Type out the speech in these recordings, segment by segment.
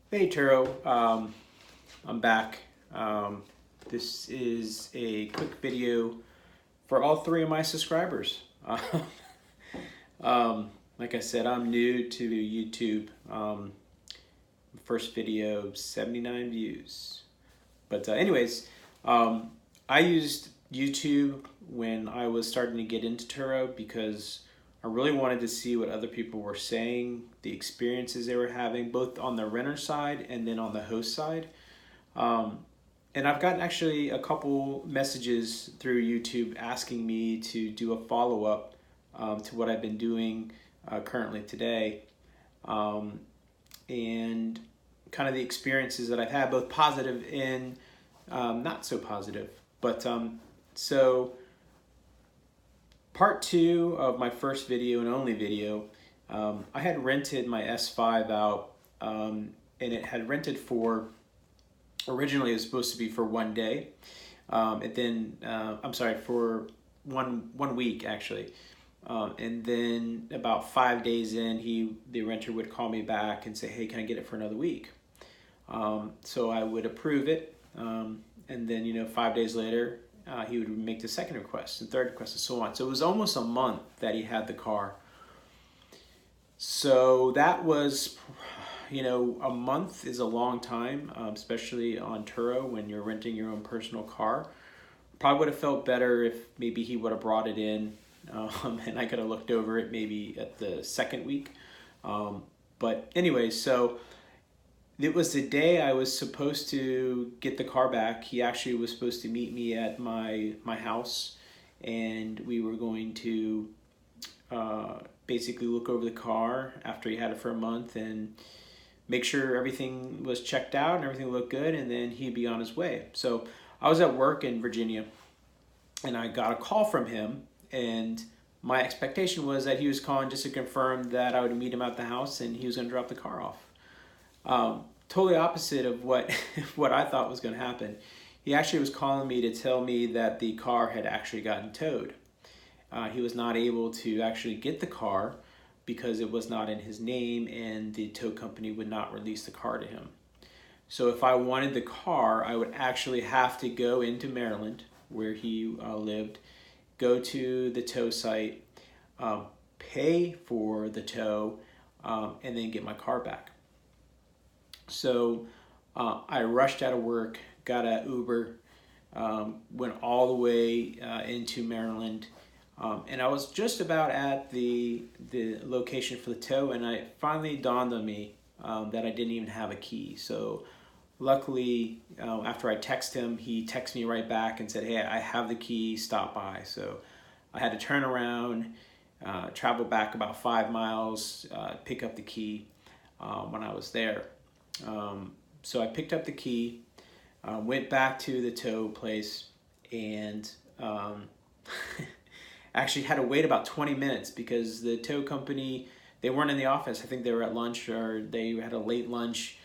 Hey Turo, I'm back. This is a quick video for all three of my subscribers. Like I said, I'm new to YouTube. First video, 79 views. But anyways, I used YouTube when I was starting to get into Turo because I really wanted to see what other people were saying, the experiences they were having, both on the renter side and then on the host side. Um, and I've gotten actually a couple messages through YouTube asking me to do a follow up to what I've been doing currently today. Um, and kind of the experiences that I've had, both positive and not so positive. But so part two of my first video and only video, I had rented my S5 out, and it had rented for, originally it was supposed to be for 1 day, and then I'm sorry, for one week actually. And then about 5 days in, the renter would call me back and say, "Hey, can I get it for another week?" So I would approve it, and then 5 days later, he would make the second request and third request and so on. So it was almost a month that he had the car. So that was, a month is a long time, especially on Turo when you're renting your own personal car. Probably would have felt better if maybe he would have brought it in, and I could have looked over it maybe at the second week. But anyway, so it was the day I was supposed to get the car back. He actually was supposed to meet me at my house, and we were going to basically look over the car after he had it for a month and make sure everything was checked out and everything looked good, and then he'd be on his way. So I was at work in Virginia, and I got a call from him, and my expectation was that he was calling just to confirm that I would meet him at the house and he was going to drop the car off. Totally opposite of what what I thought was going to happen. He actually was calling me to tell me that the car had actually gotten towed. He was not able to actually get the car because it was not in his name, and the tow company would not release the car to him. So if I wanted the car, I would actually have to go into Maryland, where he lived, go to the tow site, pay for the tow, and then get my car back. So I rushed out of work, got an Uber, went all the way into Maryland, and I was just about at the location for the tow, and it finally dawned on me that I didn't even have a key. So luckily, after I texted him, he texted me right back and said, "Hey, I have the key, stop by." So I had to turn around, travel back about 5 miles, pick up the key when I was there. So I picked up the key, went back to the tow place, and actually had to wait about 20 minutes because the tow company, they weren't in the office. I think they were at lunch, or they had a late lunch.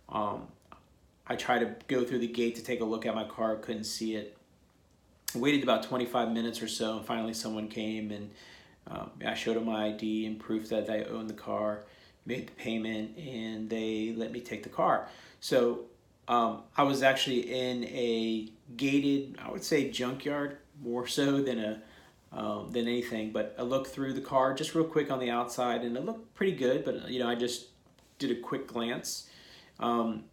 I tried to go through the gate to take a look at my car, couldn't see it. Waited about 25 minutes or so, and finally someone came, and I showed them my ID and proof that I owned the car, made the payment, and they let me take the car. So I was actually in a gated, I would say junkyard, more so than anything. But I looked through the car just real quick on the outside, and it looked pretty good. But I just did a quick glance, and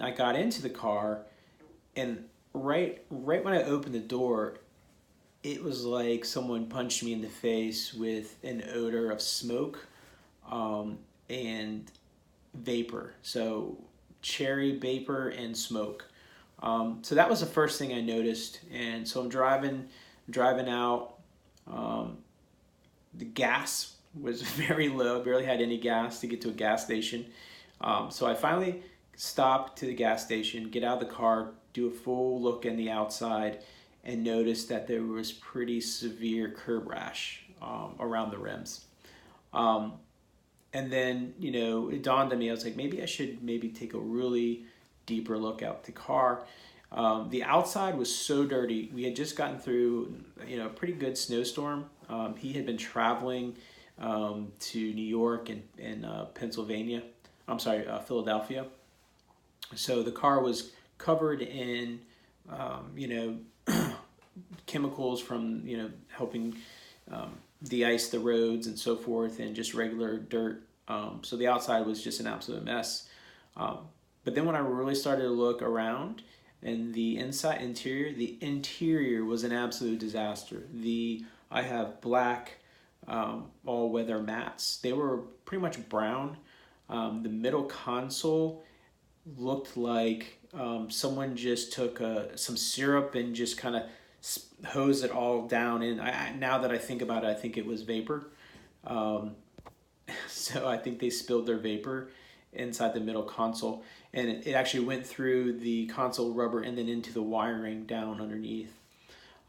I got into the car, and right when I opened the door, it was like someone punched me in the face with an odor of smoke and vapor. So cherry vapor and smoke. So that was the first thing I noticed. And so I'm driving out. The gas was very low. Barely had any gas to get to a gas station. So I finally stopped to the gas station, get out of the car, do a full look in the outside, and noticed that there was pretty severe curb rash around the rims. And then, it dawned on me, I was like, maybe I should take a really deeper look at the car. The outside was so dirty. We had just gotten through, a pretty good snowstorm. He had been traveling to New York and Pennsylvania Philadelphia. So the car was covered in, you know, chemicals from, you know, helping de-ice the roads and so forth, and just regular dirt. So the outside was just an absolute mess. But then when I really started to look around, and the the interior was an absolute disaster. I have black all-weather mats. They were pretty much brown. The middle console looked like someone just took some syrup and just kind of hosed it all down. And now that I think about it, I think it was vapor. Um, so I think they spilled their vapor inside the middle console, and it actually went through the console rubber and then into the wiring down underneath.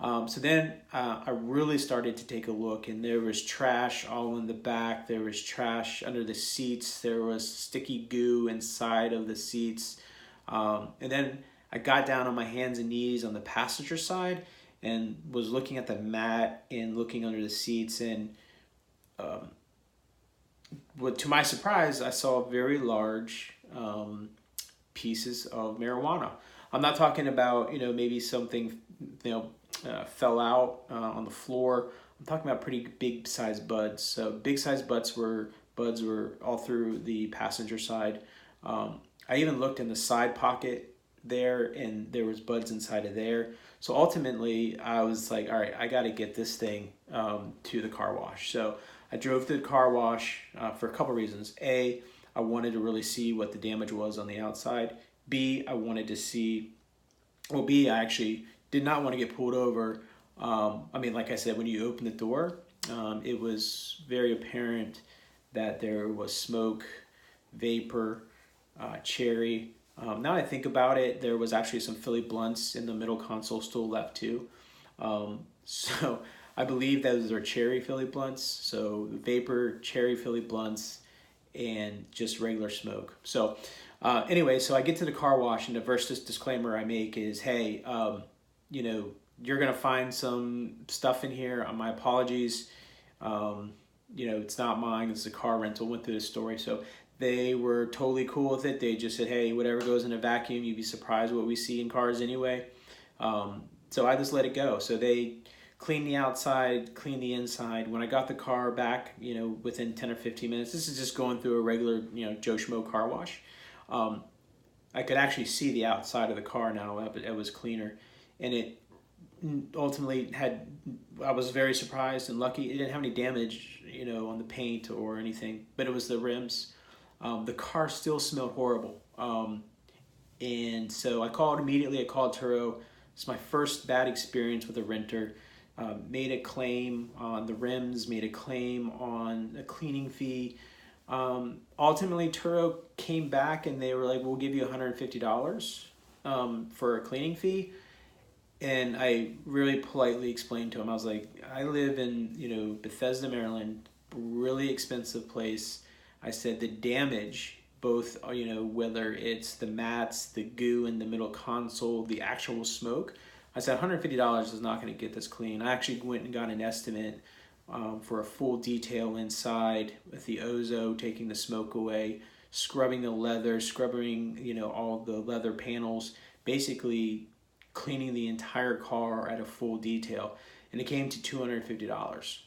So then I really started to take a look, and there was trash all in the back. There was trash under the seats. There was sticky goo inside of the seats. And then I got down on my hands and knees on the passenger side and was looking at the mat and looking under the seats. And to my surprise, I saw very large pieces of marijuana. I'm not talking about, you know, maybe something, you know, fell out on the floor. I'm talking about pretty big sized buds. So big sized buds were all through the passenger side. I even looked in the side pocket there, and there was buds inside of there. So ultimately, I was like, all right, I got to get this thing to the car wash. So I drove to the car wash for a couple reasons. A, I wanted to really see what the damage was on the outside. B, I wanted to see, well, B, I actually did not want to get pulled over. I mean, like I said, when you open the door, it was very apparent that there was smoke, vapor, cherry. Now that I think about it, there was actually some Philly blunts in the middle console still left too. So I believe those are cherry Philly blunts. So vapor, cherry Philly blunts, and just regular smoke. So anyway, so I get to the car wash, and the first disclaimer I make is, hey, you know, you're going to find some stuff in here. My apologies. You know, it's not mine. It's a car rental. Went through the story. So they were totally cool with it. They just said, hey, whatever goes in a vacuum, you'd be surprised what we see in cars anyway. So I just let it go. So they cleaned the outside, cleaned the inside. When I got the car back, you know, within 10 or 15 minutes, this is just going through a regular, you know, Joe Schmo car wash. I could actually see the outside of the car now. It was cleaner. And it ultimately I was very surprised and lucky. It didn't have any damage, you know, on the paint or anything, but it was the rims. The car still smelled horrible. And so I called immediately. I called Turo. It's my first bad experience with a renter. Made a claim on the rims, made a claim on a cleaning fee. Ultimately, Turo came back and they were like, we'll give you $150 for a cleaning fee. And I really politely explained to him, I was like, I live in, you know, Bethesda, Maryland, really expensive place. I said the damage, both, you know, whether it's the mats, the goo in the middle console, the actual smoke, I said $150 is not going to get this clean. I actually went and got an estimate for a full detail inside with the Ozo, taking the smoke away, scrubbing the leather, scrubbing, you know, all the leather panels, basically cleaning the entire car at a full detail, and it came to $250.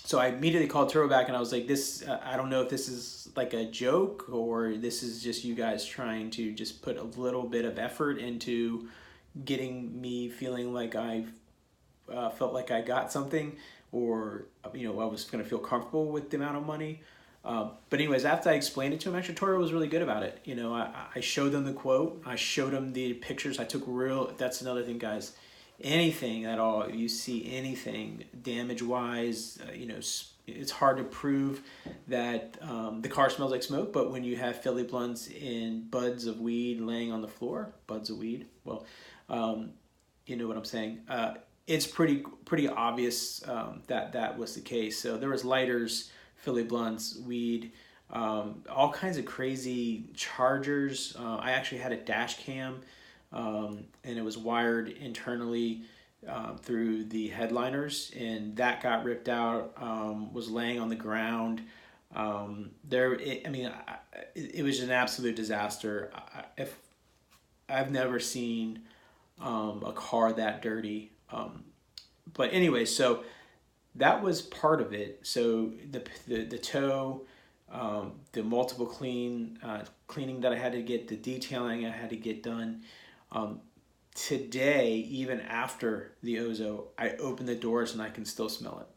So I immediately called Turo back, and I was like, "This, I don't know if this is like a joke or this is just you guys trying to just put a little bit of effort into getting me feeling like I felt like I got something, or you know, I was going to feel comfortable with the amount of money." But anyways, after I explained it to him, actually Toro was really good about it. You know, I showed them the quote, I showed them the pictures, I took that's another thing, guys. Anything at all, if you see anything damage-wise, you know, it's hard to prove that the car smells like smoke, but when you have Philly blunts and buds of weed laying on the floor, buds of weed, well, you know what I'm saying. It's pretty obvious that was the case. So there was lighters, Philly blunts, weed, all kinds of crazy chargers. I actually had a dash cam, and it was wired internally through the headliners, and that got ripped out, was laying on the ground. It was an absolute disaster. If I've never seen a car that dirty. But anyway, so that was part of it. So the tow, the multiple cleaning that I had to get, the detailing I had to get done. Today, even after the Ozo, I open the doors and I can still smell it.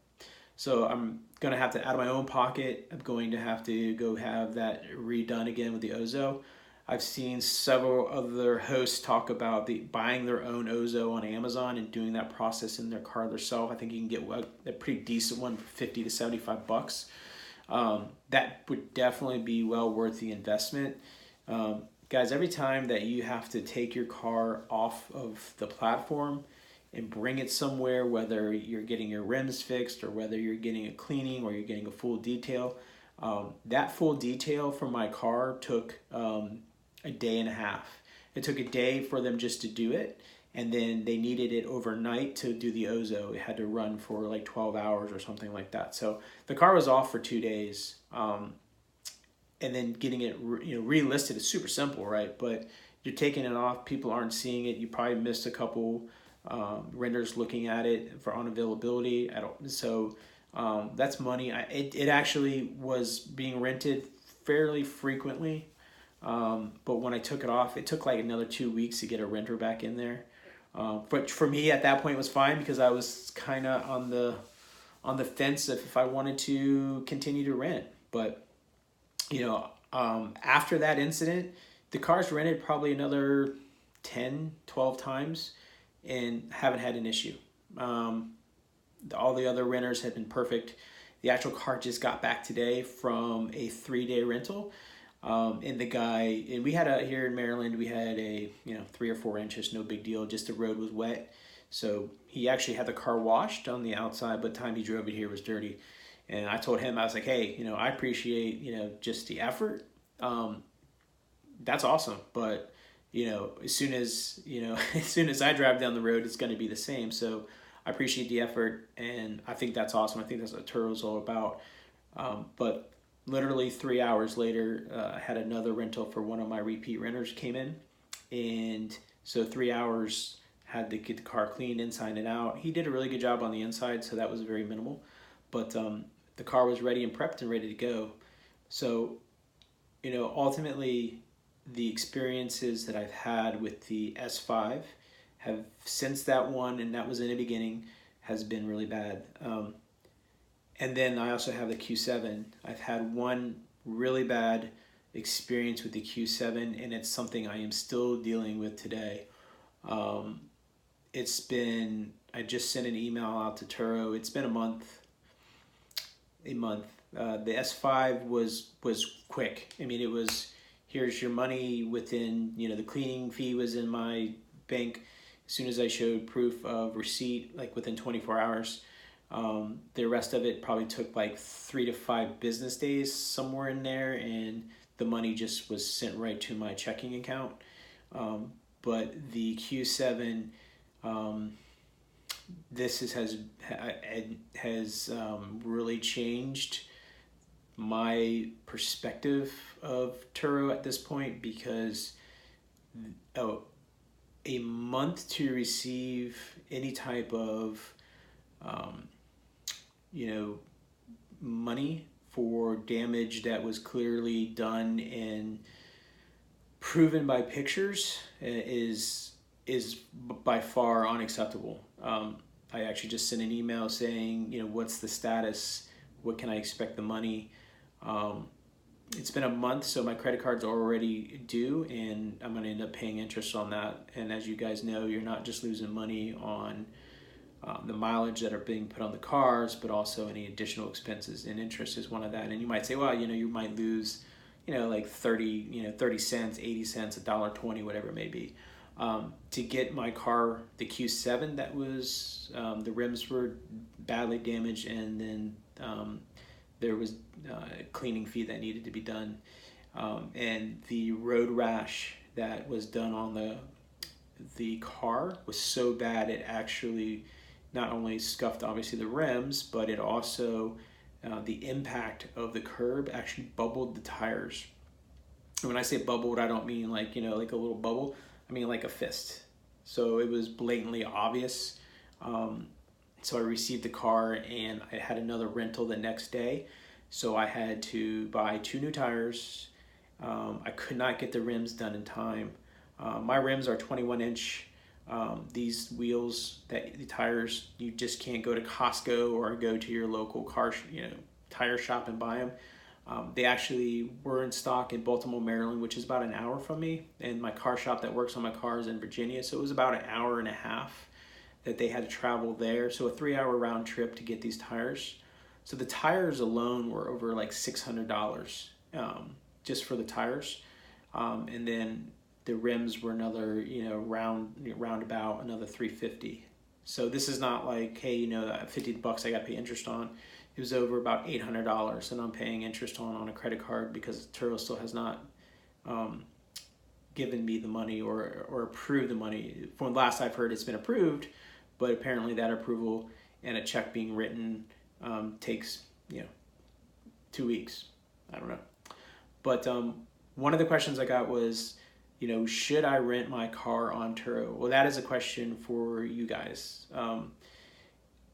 So I'm gonna have to, out of my own pocket, I'm going to have to go have that redone again with the Ozo. I've seen several other hosts talk about buying their own Ozo on Amazon and doing that process in their car themselves. I think you can get a pretty decent one for 50 to 75 bucks. That would definitely be well worth the investment. Guys, every time that you have to take your car off of the platform and bring it somewhere, whether you're getting your rims fixed or whether you're getting a cleaning or you're getting a full detail, that full detail for my car took a day and a half. It took a day for them just to do it, and then they needed it overnight to do the Ozo. It had to run for like 12 hours or something like that. So the car was off for 2 days, and then getting it relisted is super simple, right? But you're taking it off, people aren't seeing it. You probably missed a couple renters looking at it for unavailability. So that's money. It actually was being rented fairly frequently. But when I took it off, it took like another 2 weeks to get a renter back in there. But for me at that point it was fine because I was kind of on the fence if I wanted to continue to rent. But after that incident, the car's rented probably another 10, 12 times and haven't had an issue. All the other renters have been perfect. The actual car just got back today from a 3-day rental. And we had here in Maryland, we had 3 or 4 inches, no big deal, just the road was wet. So he actually had the car washed on the outside, but the time he drove it here was dirty. And I told him, I was like, hey, I appreciate, just the effort. That's awesome. But, as soon as, as soon as I drive down the road, it's going to be the same. So I appreciate the effort, and I think that's awesome. I think that's what Turo's all about. But literally 3 hours later, I had another rental for one of my repeat renters came in. And so 3 hours, had to get the car cleaned inside and out. He did a really good job on the inside, so that was very minimal. But the car was ready and prepped and ready to go. So, ultimately, the experiences that I've had with the S5 have, since that one, and that was in the beginning, has been really bad. And then I also have the Q7. I've had one really bad experience with the Q7, and it's something I am still dealing with today. I just sent an email out to Turo. It's been a month. The S5 was quick. I mean, it was, here's your money within, the cleaning fee was in my bank. As soon as I showed proof of receipt, like within 24 hours, the rest of it probably took like 3 to 5 business days, somewhere in there, and the money just was sent right to my checking account. But the Q7, this has really changed my perspective of Turo at this point, because a month to receive any type of money for damage that was clearly done and proven by pictures is by far unacceptable. I actually just sent an email saying, what's the status? What can I expect the money? It's been a month, so my credit card's already due, and I'm going to end up paying interest on that. And as you guys know, you're not just losing money on the mileage that are being put on the cars, but also any additional expenses, and interest is one of that. And you might say, well, you might lose, like 30 cents, 80 cents, $1.20, whatever it may be. To get my car, the Q7, that was, the rims were badly damaged, and then there was a cleaning fee that needed to be done. And the road rash that was done on the car was so bad it actually not only scuffed obviously the rims, but it also the impact of the curb actually bubbled the tires. And when I say bubbled, I don't mean like, like a little bubble. I mean like a fist. So it was blatantly obvious. So I received the car and I had another rental the next day. So I had to buy 2 new tires. I could not get the rims done in time. My rims are 21-inch. These wheels, the tires, you just can't go to Costco or go to your local tire shop and buy them. They actually were in stock in Baltimore, Maryland, which is about an hour from me. And my car shop that works on my car is in Virginia. So it was about an hour and a half that they had to travel there. So a 3-hour round trip to get these tires. So the tires alone were over like $600 just for the tires. And then the rims were another, roundabout another $350. So this is not like, hey, $50 I got to pay interest on. It was over about $800, and I'm paying interest on a credit card because Turo still has not given me the money or approved the money. From last I've heard, it's been approved, but apparently that approval and a check being written takes 2 weeks. I don't know. But one of the questions I got was, should I rent my car on Turo? Well, that is a question for you guys.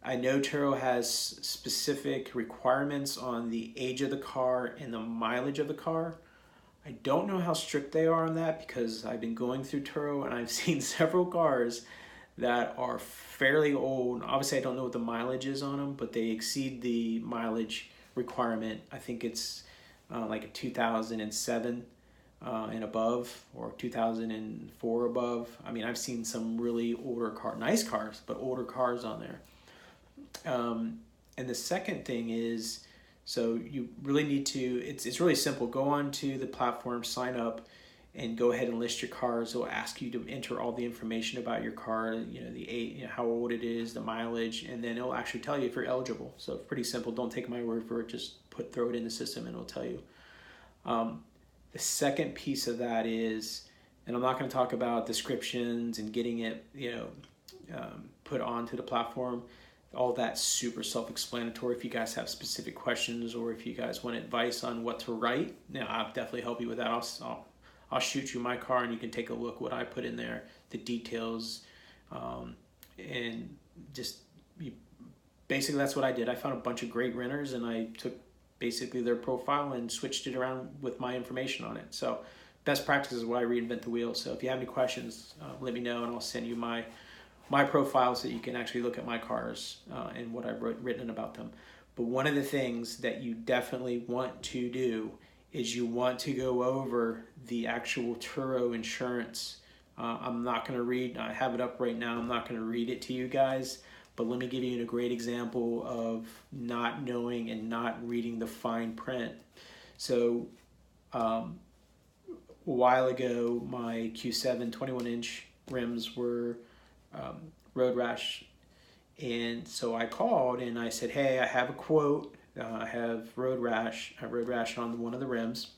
I know Turo has specific requirements on the age of the car and the mileage of the car. I don't know how strict they are on that because I've been going through Turo and I've seen several cars that are fairly old. Obviously, I don't know what the mileage is on them, but they exceed the mileage requirement. I think it's like a 2007 and above, or 2004 above. I mean, I've seen some really older nice cars, but older cars on there. And the second thing is, so you really need to, it's really simple. Go on to the platform, sign up, and go ahead and list your cars. It'll ask you to enter all the information about your car, the age, how old it is, the mileage, and then it'll actually tell you if you're eligible. So it's pretty simple. Don't take my word for it. Just throw it in the system and it'll tell you. The second piece of that is, and I'm not going to talk about descriptions and getting it, put onto the platform. All that's super self-explanatory. If you guys have specific questions or if you guys want advice on what to write, I'll definitely help you with that. I'll shoot you my car and you can take a look what I put in there, the details, and just basically that's what I did. I found a bunch of great renters and I took basically their profile and switched it around with my information on it. So best practice is why I reinvent the wheel. So if you have any questions, let me know and I'll send you my profile so that you can actually look at my cars and what I've written about them. But one of the things that you definitely want to do is you want to go over the actual Turo insurance. I'm not going to read, I have it up right now, I'm not going to read it to you guys, but let me give you a great example of not knowing and not reading the fine print. So a while ago, my Q7 21-inch rims were road rash, and so I called and I said, hey, I have a quote, I have road rash on one of the rims,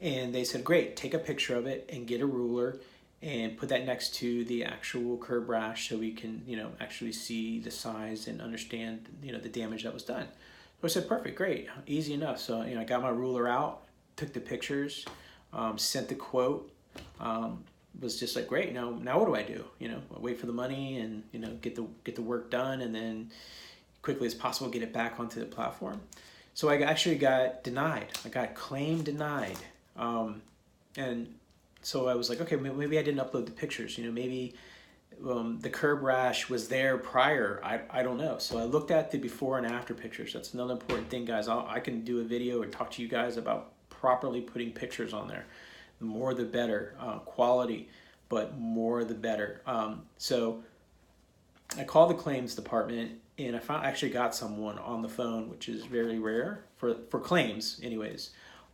and they said, great, take a picture of it and get a ruler and put that next to the actual curb rash so we can actually see the size and understand the damage that was done. So I said, perfect, great, easy enough. So I got my ruler out, took the pictures, sent the quote. Was just like, great, now what do I do? Wait for the money and get the work done and then quickly as possible get it back onto the platform. So I actually got denied. I got claim denied. And so I was like, okay, maybe I didn't upload the pictures. Maybe the curb rash was there prior. I don't know. So I looked at the before and after pictures. That's another important thing, guys. I can do a video and talk to you guys about properly putting pictures on there. The more the better, quality, but more the better. So I called the claims department and I actually got someone on the phone, which is very rare for claims anyways.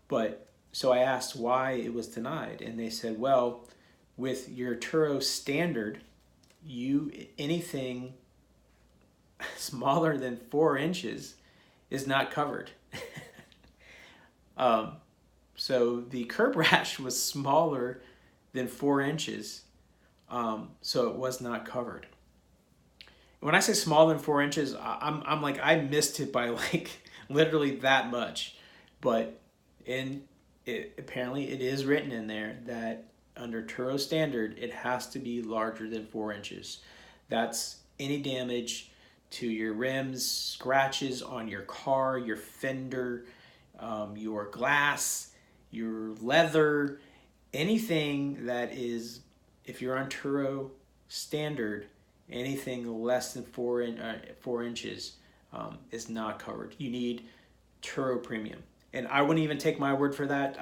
But so I asked why it was denied, and they said, well, with your Turo standard, anything smaller than 4 inches is not covered. So the curb rash was smaller than 4 inches, so it was not covered. When I say smaller than 4 inches, I'm like, I missed it by like literally that much. But apparently it is written in there that under Turo standard, it has to be larger than 4 inches. That's any damage to your rims, scratches on your car, your fender, your glass, your leather, anything that is, if you're on Turo standard, anything less than 4 inches is not covered. You need Turo Premium. And I wouldn't even take my word for that.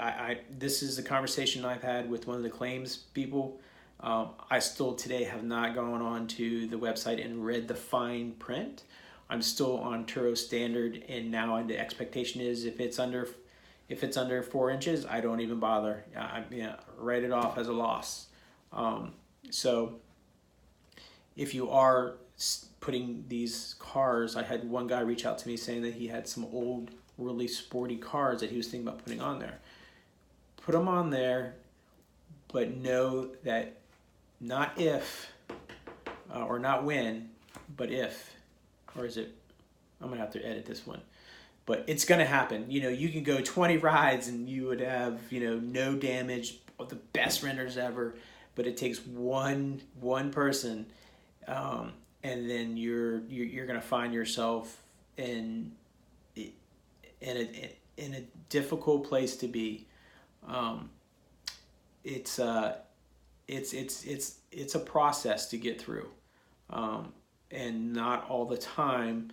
This is a conversation I've had with one of the claims people. I still today have not gone on to the website and read the fine print. I'm still on Turo standard, and now the expectation is if it's under 4 inches, I don't even bother. Write it off as a loss. So if you are putting these cars, I had one guy reach out to me saying that he had some old, really sporty cars that he was thinking about putting on there. Put them on there, but know that not if, or not when, but if, or is it, I'm gonna have to edit this one, but it's gonna happen. You can go 20 rides and you would have, no damage, the best renters ever, but it takes one person, and then you're gonna find yourself in a difficult place to be. It's a process to get through, and not all the time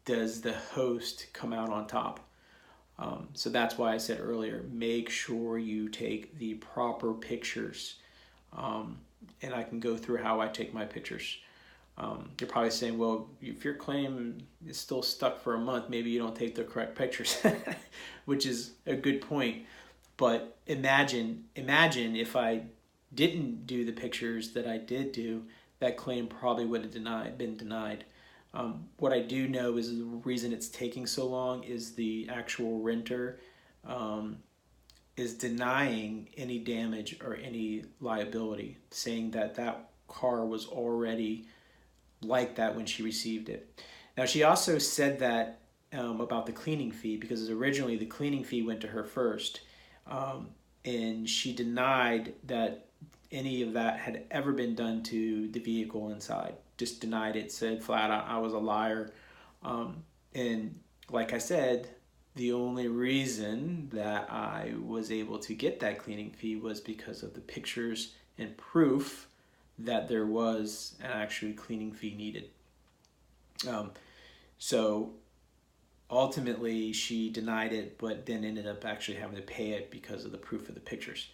does the host come out on top. So that's why I said earlier, make sure you take the proper pictures, and I can go through how I take my pictures. You're probably saying, well, if your claim is still stuck for a month, maybe you don't take the correct pictures, which is a good point. But imagine if I didn't do the pictures that I did do, that claim probably would have been denied. What I do know is the reason it's taking so long is the actual renter is denying any damage or any liability, saying that that car was already like that when she received it. Now, she also said that about the cleaning fee, because originally the cleaning fee went to her first, and she denied that any of that had ever been done to the vehicle inside. Just denied it, said flat out I was a liar. And like I said, the only reason that I was able to get that cleaning fee was because of the pictures and proof that there was an actual cleaning fee needed. So ultimately she denied it, but then ended up actually having to pay it because of the proof of the pictures.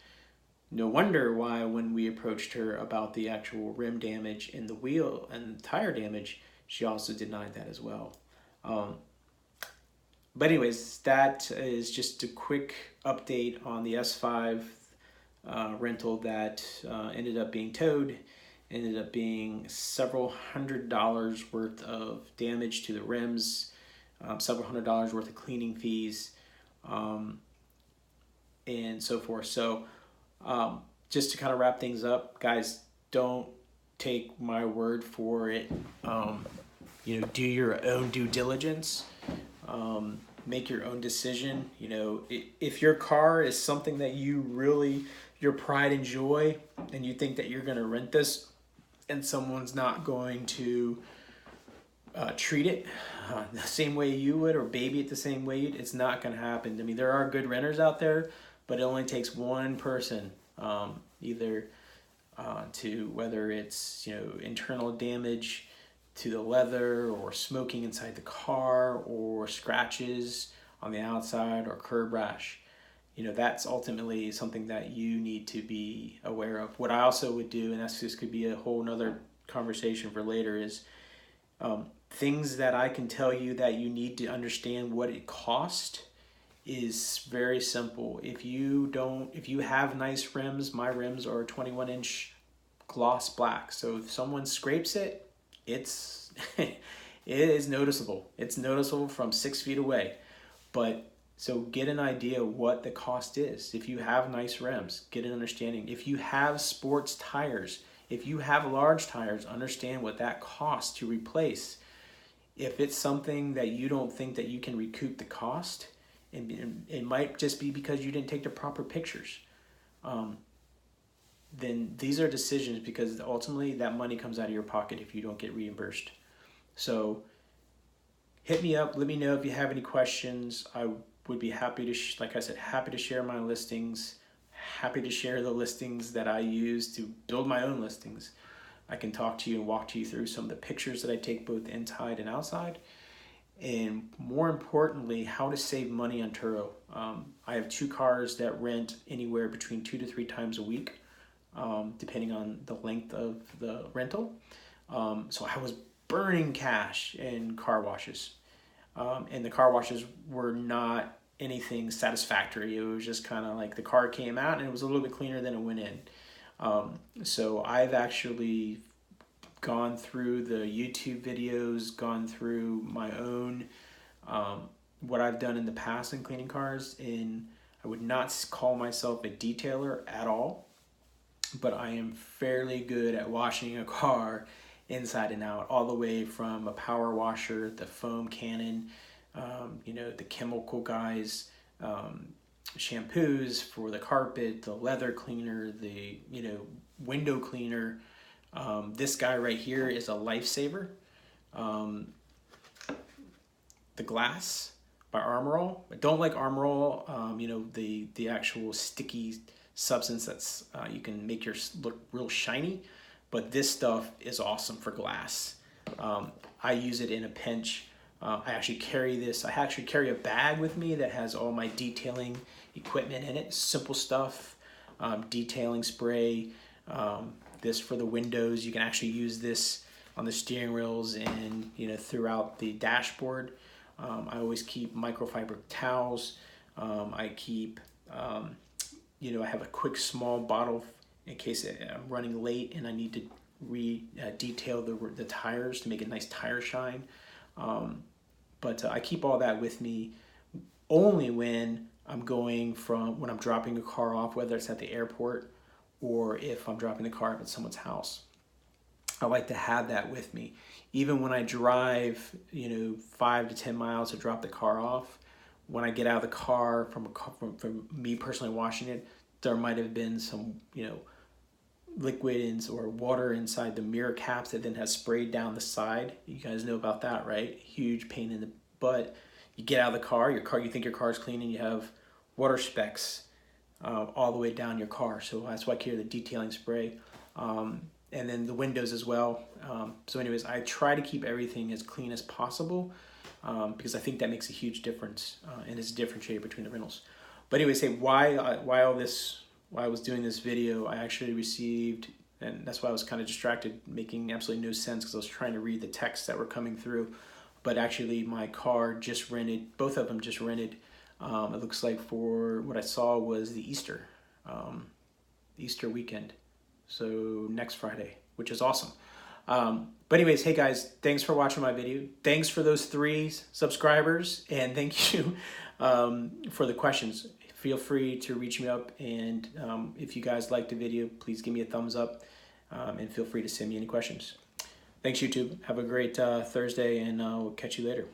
No wonder why when we approached her about the actual rim damage and the wheel and the tire damage, she also denied that as well. But anyways, that is just a quick update on the S5 rental that ended up being towed. Ended up being several $100s worth of damage to the rims, several $100s worth of cleaning fees, and so forth. So just to kind of wrap things up, guys, don't take my word for it. Do your own due diligence. Make your own decision. If your car is something that you really, your pride and joy, and you think that you're going to rent this and someone's not going to treat it the same way you would, or baby it the same way you'd, it's not going to happen. I mean, there are good renters out there, but it only takes one person, either to, whether it's internal damage to the leather, or smoking inside the car, or scratches on the outside, or curb rash. That's ultimately something that you need to be aware of. What I also would do, and this could be a whole nother conversation for later, is things that I can tell you that you need to understand what it cost is very simple. If you have nice rims, my rims are 21-inch gloss black. So if someone scrapes it, it is noticeable. It's noticeable from 6 feet away. But so get an idea what the cost is. If you have nice rims, get an understanding. If you have sports tires, if you have large tires, understand what that costs to replace. If it's something that you don't think that you can recoup the cost, and it might just be because you didn't take the proper pictures, then these are decisions, because ultimately that money comes out of your pocket if you don't get reimbursed. So hit me up. Let me know if you have any questions. I would be happy to, like I said, happy to share my listings. Happy to share the listings that I use to build my own listings. I can talk to you and walk you through some of the pictures that I take both inside and outside. And more importantly, how to save money on Turo. I have 2 cars that rent anywhere between 2 to 3 times a week, depending on the length of the rental. So I was burning cash in car washes. And the car washes were not anything satisfactory. It was just kind of like the car came out and it was a little bit cleaner than it went in. So I've actually gone through the YouTube videos, gone through my own, what I've done in the past in cleaning cars, and I would not call myself a detailer at all, but I am fairly good at washing a car inside and out, all the way from a power washer, the foam cannon, the chemical guys, shampoos for the carpet, the leather cleaner, the window cleaner. This guy right here is a lifesaver. The glass by Armor All. I don't like Armor All. The actual sticky substance that's you can make yours look real shiny, but this stuff is awesome for glass. I use it in a pinch. I actually carry this. I actually carry a bag with me that has all my detailing equipment in it. Simple stuff, detailing spray. This for the windows. You can actually use this on the steering wheels and throughout the dashboard. I always keep microfiber towels. I keep, I have a quick small bottle in case I'm running late and I need to detail the tires to make a nice tire shine. But I keep all that with me only when I'm when I'm dropping a car off, whether it's at the airport or if I'm dropping the car off at someone's house. I like to have that with me. Even when I drive, 5 to 10 miles to drop the car off, when I get out of the car from me personally washing it, there might have been some, liquid or water inside the mirror caps that then has sprayed down the side. You guys know about that, right? Huge pain in the butt. You get out of the car, you think your car's clean, and you have water specks all the way down your car. So that's why I carry the detailing spray. And then the windows as well. So anyways, I try to keep everything as clean as possible because I think that makes a huge difference and is a differentiator between the rentals. But anyways, why I was doing this video, I actually received, and that's why I was kind of distracted, making absolutely no sense because I was trying to read the texts that were coming through. But actually my car just rented, both of them just rented. It looks like for what I saw was the Easter weekend. So next Friday, which is awesome. But anyways, hey guys, thanks for watching my video. Thanks for those 3 subscribers, and thank you for the questions. Feel free to reach me up, and if you guys liked the video, please give me a thumbs up, and feel free to send me any questions. Thanks, YouTube. Have a great Thursday, and I'll catch you later.